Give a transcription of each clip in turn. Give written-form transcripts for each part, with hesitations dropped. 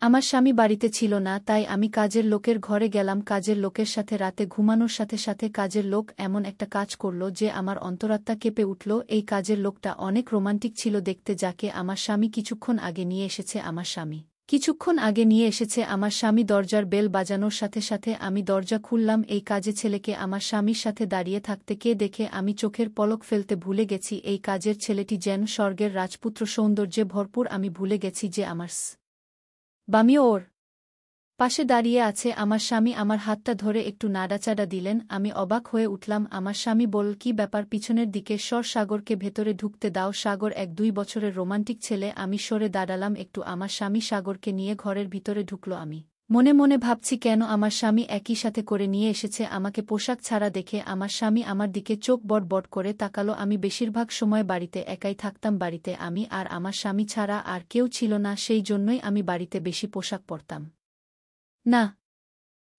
আমার স্বামী বাড়িতে ছিল না, তাই আমি কাজের লোকের ঘরে গেলাম। কাজের লোকের সাথে রাতে ঘুমানোর সাথে সাথে কাজের লোক এমন একটা কাজ করল যে আমার অন্তরাত্মা কেঁপে উঠল। এই কাজের লোকটা অনেক রোমান্টিক ছিল দেখতে, যাকে আমার স্বামী কিছুক্ষণ আগে নিয়ে এসেছে। আমার স্বামী দরজার বেল বাজানোর সাথে সাথে আমি দরজা খুললাম। এই কাজে ছেলেকে আমার স্বামীর সাথে দাঁড়িয়ে থাকতে কে দেখে আমি চোখের পলক ফেলতে ভুলে গেছি এই কাজের ছেলেটি যেন স্বর্গের রাজপুত্র, সৌন্দর্যে ভরপুর। আমি ভুলে গেছি যে আমার বামিও ওর পাশে দাঁড়িয়ে আছে। আমার স্বামী আমার হাতটা ধরে একটু নাড়াচাড়া দিলেন। আমি অবাক হয়ে উঠলাম। আমার স্বামী বলল, কি ব্যাপার? পিছনের দিকে সর, সাগরকে ভেতরে ঢুকতে দাও। সাগর 1-2 বছরের রোমান্টিক ছেলে। আমি সরে দাঁড়ালাম একটু। আমার স্বামী সাগরকে নিয়ে ঘরের ভিতরে ঢুকল। আমি মনে মনে ভাবছি, কেন আমার স্বামী একই সাথে করে নিয়ে এসেছে আমাকে পোশাক ছাড়া দেখে। আমার স্বামী আমার দিকে চোখ বড় বড় করে তাকালো। আমি বেশিরভাগ সময় বাড়িতে একাই থাকতাম। বাড়িতে আমি আর আমার স্বামী ছাড়া আর কেউ ছিল না, সেই জন্যই আমি বাড়িতে বেশি পোশাক পরতাম না।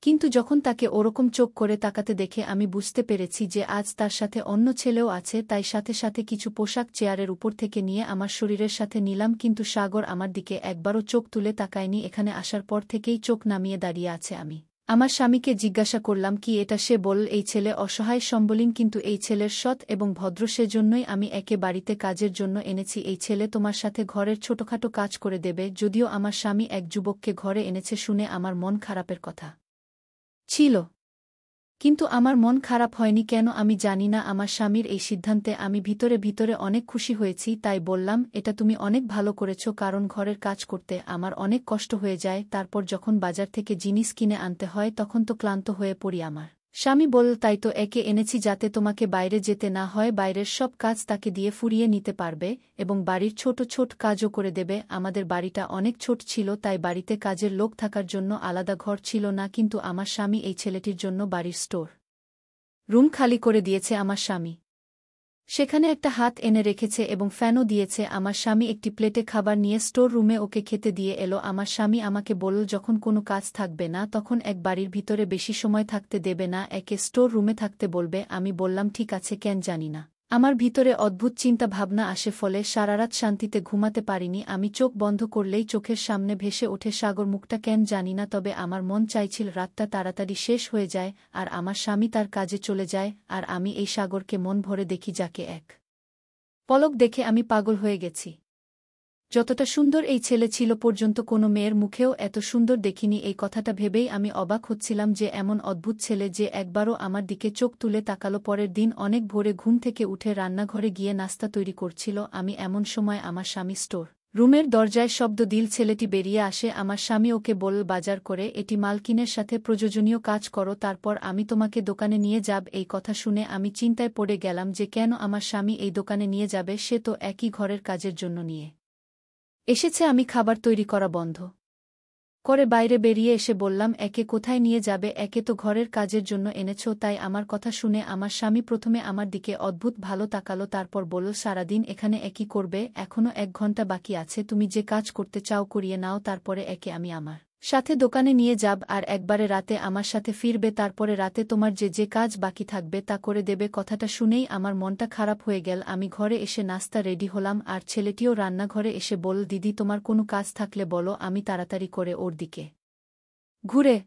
কিন্তু যখন তাকে ওরকম চোখ করে তাকাতে দেখে আমি বুঝতে পেরেছি যে আজ তার সাথে অন্য ছেলেও আছে। তাই সাথে সাথে কিছু পোশাক চেয়ারের উপর থেকে নিয়ে আমার শরীরের সাথে নিলাম। কিন্তু সাগর আমার দিকে একবারও চোখ তুলে তাকায়নি। এখানে আসার পর থেকেই চোখ নামিয়ে দাঁড়িয়ে আছে। আমি আমার স্বামীকে জিজ্ঞাসা করলাম, কি এটা? সে বলল, এই ছেলে অসহায় সম্বলীন, কিন্তু এই ছেলের সৎ এবং ভদ্র, সেজন্যই আমি একে বাড়িতে কাজের জন্য এনেছি। এই ছেলে তোমার সাথে ঘরের ছোটখাটো কাজ করে দেবে। যদিও আমার স্বামী এক যুবককে ঘরে এনেছে শুনে আমার মন খারাপের কথা ছিল, কিন্তু আমার মন খারাপ হয়নি কেন আমি জানি না। আমার স্বামীর এই সিদ্ধান্তে আমি ভিতরে ভিতরে অনেক খুশি হয়েছি। তাই বললাম, এটা তুমি অনেক ভালো করেছ, কারণ ঘরের কাজ করতে আমার অনেক কষ্ট হয়ে যায়। তারপর যখন বাজার থেকে জিনিস কিনে আনতে হয় তখন তো ক্লান্ত হয়ে পড়ি। আমার স্বামী বলল, তাই তো একে এনেছি যাতে তোমাকে বাইরে যেতে না হয়। বাইরের সব কাজ তাকে দিয়ে ফুরিয়ে নিতে পারবে এবং বাড়ির ছোট ছোট কাজও করে দেবে। আমাদের বাড়িটা অনেক ছোট ছিল, তাই বাড়িতে কাজের লোক থাকার জন্য আলাদা ঘর ছিল না। কিন্তু আমার স্বামী এই ছেলেটির জন্য বাড়ির স্টোর রুম খালি করে দিয়েছে। আমার স্বামী সেখানে একটা হাত এনে রেখেছে এবং ফ্যানও দিয়েছে। আমার স্বামী একটি প্লেটে খাবার নিয়ে স্টোর রুমে ওকে খেতে দিয়ে এলো। আমার স্বামী আমাকে বলল, যখন কোনো কাজ থাকবে না তখন এক বাড়ির ভিতরে বেশি সময় থাকতে দেবে না, একে স্টোর রুমে থাকতে বলবে। আমি বললাম, ঠিক আছে। কেন জানি না আমার ভিতরে অদ্ভুত চিন্তা ভাবনা আসে, ফলে সারারাত শান্তিতে ঘুমাতে পারিনি। আমি চোখ বন্ধ করলেই চোখের সামনে ভেসে ওঠে সাগর মুখটা। কেন জানি না, তবে আমার মন চাইছিল রাতটা তাড়াতাড়ি শেষ হয়ে যায় আর আমার স্বামী তার কাজে চলে যায় আর আমি এই সাগরকে মন ভরে দেখি, যাকে এক পলক দেখে আমি পাগল হয়ে গেছি। যতটা সুন্দর এই ছেলে ছিল পর্যন্ত কোনো মেয়ের মুখেও এত সুন্দর দেখিনি। এই কথাটা ভেবেই আমি অবাক হচ্ছিলাম যে এমন অদ্ভুত ছেলে যে একবারও আমার দিকে চোখ তুলে তাকালো। পরের দিন অনেক ভোরে ঘুম থেকে উঠে রান্নাঘরে গিয়ে নাস্তা তৈরি করছিল আমি, এমন সময় আমার স্বামী স্টোর রুমের দরজায় শব্দ দিল। ছেলেটি বেরিয়ে আসে। আমার স্বামী ওকে বলল, বাজার করে এটি মালকিনের সাথে প্রয়োজনীয় কাজ করো, তারপর আমি তোমাকে দোকানে নিয়ে যাব। এই কথা শুনে আমি চিন্তায় পড়ে গেলাম যে কেন আমার স্বামী এই দোকানে নিয়ে যাবে। সে তো একই ঘরের কাজের জন্য নিয়ে এসেছে। আমি খাবার তৈরি করা বন্ধ করে বাইরে বেরিয়ে এসে বললাম, একে কোথায় নিয়ে যাবে? একে তো ঘরের কাজের জন্য এনেছ। তাই আমার কথা শুনে আমার স্বামী প্রথমে আমার দিকে অদ্ভুত ভালো তাকালো, তারপর বলল, সারাদিন এখানে একই করবে? এখনো 1 ঘন্টা বাকি আছে, তুমি যে কাজ করতে চাও করিয়ে নাও, তারপরে একে আমি আমার সাথে দোকানে নিয়ে যাব আর একবারে রাতে আমার সাথে ফিরবে। তারপরে রাতে তোমার যে কাজ বাকি থাকবে তা করে দেবে। কথাটা শুনেই আমার মনটা খারাপ হয়ে গেল। আমি ঘরে এসে নাস্তা রেডি হলাম আর ছেলেটিও রান্নাঘরে এসে বলল, দিদি তোমার কোনো কাজ থাকলে বলো। আমি তাড়াতাড়ি করে ওর দিকে ঘুরে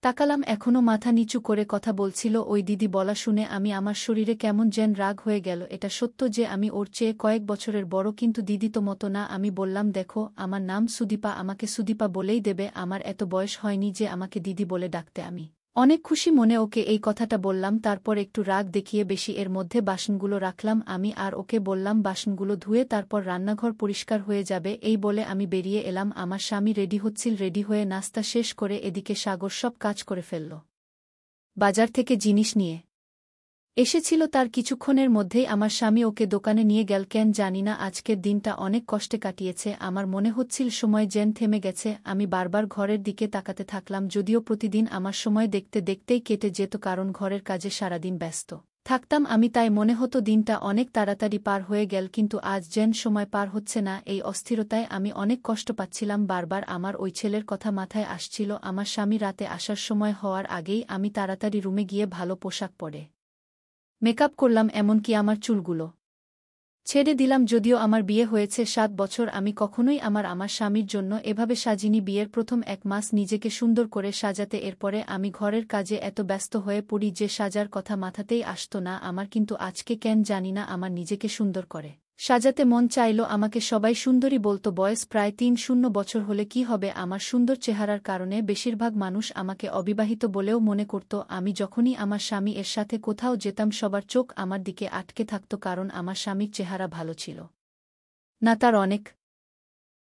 তাকালাম। এখনও মাথা নিচু করে কথা বলছিল ওই দিদি। বলা শুনে আমি আমার শরীরে কেমন যেন রাগ হয়ে গেল। এটা সত্য যে আমি ওর চেয়ে কয়েক বছরের বড়, কিন্তু দিদি তো মতো না। আমি বললাম, দেখো আমার নাম সুদীপা, আমাকে সুদীপা বলেই দেবে। আমার এত বয়স হয়নি যে আমাকে দিদি বলে ডাকতে। আমি অনেক খুশি মনে ওকে এই কথাটা বললাম। তারপর একটু রাগ দেখিয়ে বেশি এর মধ্যে বাসনগুলো রাখলাম আমি আর ওকে বললাম বাসনগুলো ধুয়ে তারপর রান্নাঘর পরিষ্কার হয়ে যাবে। এই বলে আমি বেরিয়ে এলাম। আমার স্বামী রেডি হচ্ছিল। রেডি হয়ে নাস্তা শেষ করে এদিকে সাগর সব কাজ করে ফেলল। বাজার থেকে জিনিস নিয়ে এসেছিল। তার কিছুক্ষণের মধ্যেই আমার স্বামী ওকে দোকানে নিয়ে গেল। কেন জানি না আজকের দিনটা অনেক কষ্টে কাটিয়েছে। আমার মনে হচ্ছিল সময় যেন থেমে গেছে। আমি বারবার ঘরের দিকে তাকাতে থাকলাম, যদিও প্রতিদিন আমার সময় দেখতে দেখতেই কেটে যেত, কারণ ঘরের কাজে সারাদিন ব্যস্ত থাকতাম আমি। তাই মনে হতো দিনটা অনেক তাড়াতাড়ি পার হয়ে গেল, কিন্তু আজ যেন সময় পার হচ্ছে না। এই অস্থিরতায় আমি অনেক কষ্ট পাচ্ছিলাম। বারবার আমার ওই ছেলের কথা মাথায় আসছিল। আমার স্বামী রাতে আসার সময় হওয়ার আগেই আমি তাড়াতাড়ি রুমে গিয়ে ভালো পোশাক পরে মেকআপ করলাম, এমনকি আমার চুলগুলো ছেড়ে দিলাম। যদিও আমার বিয়ে হয়েছে ৭ বছর, আমি কখনোই আমার স্বামীর জন্য এভাবে সাজিনি। বিয়ের প্রথম ১ মাস নিজেকে সুন্দর করে সাজাতে, এরপরে আমি ঘরের কাজে এত ব্যস্ত হয়ে পড়ি যে সাজার কথা মাথাতেই আসত না আমার। কিন্তু আজকে কেন জানি না আমার নিজেকে সুন্দর করে সাজাতে মন চাইল। আমাকে সবাই সুন্দরী বলতো। বয়স প্রায় ৩০ বছর হলে কি হবে, আমার সুন্দর চেহারার কারণে বেশিরভাগ মানুষ আমাকে অবিবাহিত বলেও মনে করত। আমি যখনই আমার স্বামী এর সাথে কোথাও যেতাম সবার চোখ আমার দিকে আটকে থাকত, কারণ আমার স্বামীর চেহারা ভালো ছিল না। তার অনেক।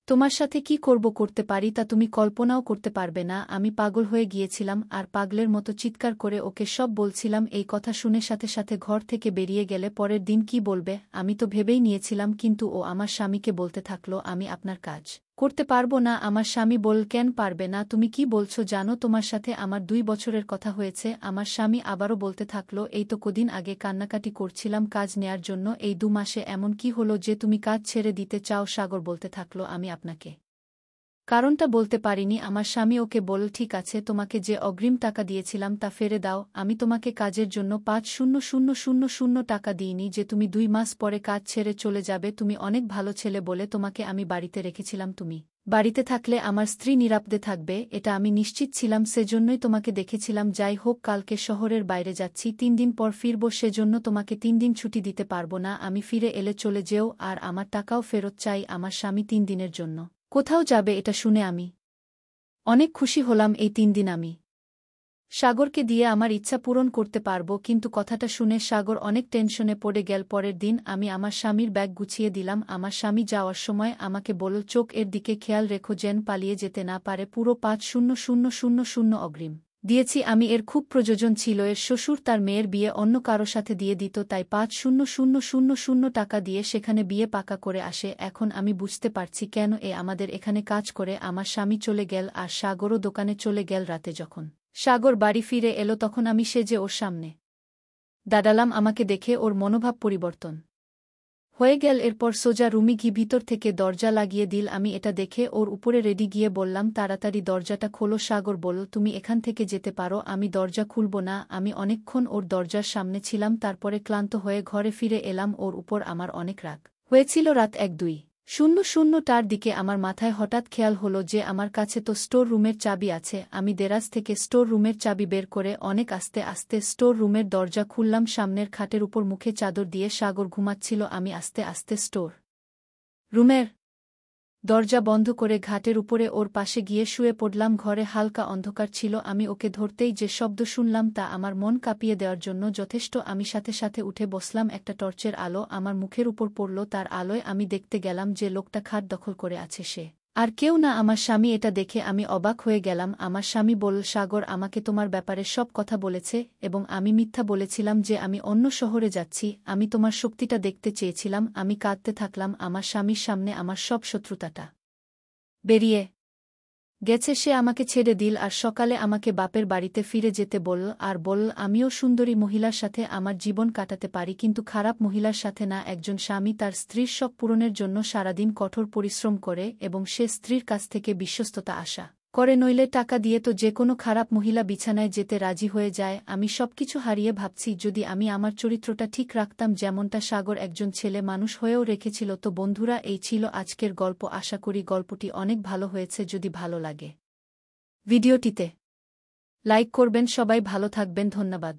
তোমার সাথে কি করতে পারি তা তুমি কল্পনাও করতে পারবে না। আমি পাগল হয়ে গিয়েছিলাম আর পাগলের মতো চিৎকার করে ওকে সব বলছিলাম। এই কথা শুনে সাথে সাথে ঘর থেকে বেরিয়ে গেলে পরের দিন কি বলবে আমি তো ভেবেই নিয়েছিলাম। কিন্তু ও আমার স্বামীকে বলতে থাকলো, আমি আপনার কাজ করতে পারবো না। আমার স্বামী বল, কেন পারবে না, তুমি কি বলছো? জানো তোমার সাথে আমার ২ বছরের কথা হয়েছে। আমার স্বামী আবারও বলতে থাকলো, এই তো কদিন আগে কান্নাকাটি করছিলাম কাজ নেয়ার জন্য, এই ২ মাসে এমন কি হলো যে তুমি কাজ ছেড়ে দিতে চাও? সাগর বলতে থাকলো, আমি আপনাকে কারণটা বলতে পারিনি। আমার স্বামী ওকে বলল, ঠিক আছে, তোমাকে যে অগ্রিম টাকা দিয়েছিলাম তা ফেরে দাও। আমি তোমাকে কাজের জন্য ৫,০০,০০০ টাকা দিইনি যে তুমি ২ মাস পরে কাজ ছেড়ে চলে যাবে। তুমি অনেক ভালো ছেলে বলে তোমাকে আমি বাড়িতে রেখেছিলাম। তুমি বাড়িতে থাকলে আমার স্ত্রী নিরাপদে থাকবে, এটা আমি নিশ্চিত ছিলাম। সেজন্যই তোমাকে দেখেছিলাম। যাই হোক, কালকে শহরের বাইরে যাচ্ছি, ৩ দিন পর ফিরব, সেজন্য তোমাকে ৩ দিন ছুটি দিতে পারব না। আমি ফিরে এলে চলে যেও, আর আমার টাকাও ফেরত চাই। আমার স্বামী ৩ দিনের জন্য কোথাও যাবে, এটা শুনে আমি অনেক খুশি হলাম। এই ৩ দিন আমি সাগরকে দিয়ে আমার ইচ্ছা পূরণ করতে পারব। কিন্তু কথাটা শুনে সাগর অনেক টেনশনে পড়ে গেল। পরের দিন আমি আমার স্বামীর ব্যাগ গুছিয়ে দিলাম। আমার স্বামী যাওয়ার সময় আমাকে বলল, চোখ এর দিকে খেয়াল রেখো যেন পালিয়ে যেতে না পারে। পুরো ৫,০০,০০০ অগ্রিম দিয়েছি আমি। এর খুব প্রয়োজন ছিল। এর শ্বশুর তার মেয়ের বিয়ে অন্য কারো সাথে দিয়ে দিত, তাই ৫,০০,০০০ টাকা দিয়ে সেখানে বিয়ে পাকা করে আসে। এখন আমি বুঝতে পারছি কেন এ আমাদের এখানে কাজ করে। আমার স্বামী চলে গেল আর সাগরও দোকানে চলে গেল। রাতে যখন সাগর বাড়ি ফিরে এলো তখন আমি সেজে ওর সামনে দাঁড়ালাম। আমাকে দেখে ওর মনোভাব পরিবর্তন হয়ে গেল। এরপর সোজা রুমে গিয়ে ভিতর থেকে দরজা লাগিয়ে দিল। আমি এটা দেখে ওর উপরে রেডি গিয়ে বললাম, তাড়াতাড়ি দরজাটা খোলো। সাগর বলল, তুমি এখান থেকে যেতে পারো, আমি দরজা খুলব না। আমি অনেকক্ষণ ওর দরজার সামনে ছিলাম, তারপরে ক্লান্ত হয়ে ঘরে ফিরে এলাম। ওর উপর আমার অনেক রাগ হয়েছিল। রাত ১:০০টার দিকে আমার মাথায় হঠাৎ খেয়াল হলো যে আমার কাছে তো স্টোর রুমের চাবি আছে। আমি দেরাজ থেকে স্টোর রুমের চাবি বের করে অনেক আস্তে আস্তে স্টোর রুমের দরজা খুললাম। সামনের খাটের উপর মুখে চাদর দিয়ে সাগর ঘুমাচ্ছিল। আমি আস্তে আস্তে স্টোর রুমের দরজা বন্ধ করে ঘাটের উপরে ওর পাশে গিয়ে শুয়ে পড়লাম। ঘরে হালকা অন্ধকার ছিল। আমি ওকে ধরতেই যে শব্দ শুনলাম তা আমার মন কাঁপিয়ে দেওয়ার জন্য যথেষ্ট। আমি সাথে সাথে উঠে বসলাম। একটা টর্চের আলো আমার মুখের উপর পড়ল। তার আলোয় আমি দেখতে গেলাম যে লোকটা খাট দখল করে আছে সে আর কেউ না, আমার স্বামী। এটা দেখে আমি অবাক হয়ে গেলাম। আমার স্বামী বলল, সাগর আমাকে তোমার ব্যাপারে সব কথা বলেছে এবং আমি মিথ্যা বলেছিলাম যে আমি অন্য শহরে যাচ্ছি। আমি তোমার শক্তিটা দেখতে চেয়েছিলাম। আমি কাঁদতে থাকলাম। আমার স্বামীর সামনে আমার সব শত্রুতাটা বেরিয়ে গেছে। সে আমাকে ছেড়ে দিল আর সকালে আমাকে বাপের বাড়িতে ফিরে যেতে বলল আর বলল, আমিও সুন্দরী মহিলার সাথে আমার জীবন কাটাতে পারি, কিন্তু খারাপ মহিলার সাথে না। একজন স্বামী তার স্ত্রীর শখ পূরণের জন্য সারাদিন কঠোর পরিশ্রম করে এবং সে স্ত্রীর কাছ থেকে বিশ্বস্ততা আশা করে, নইলে টাকা দিয়ে তো যে কোনো খারাপ মহিলা বিছানায় যেতে রাজি হয়ে যায়। আমি সবকিছু হারিয়ে ভাবছি, যদি আমি আমার চরিত্রটা ঠিক রাখতাম যেমনটা সাগর একজন ছেলে মানুষ হয়েও রেখেছিল। তো বন্ধুরা, এই ছিল আজকের গল্প। আশা করি গল্পটি অনেক ভালো হয়েছে। যদি ভালো লাগে ভিডিওটিতে লাইক করবেন। সবাই ভালো থাকবেন। ধন্যবাদ।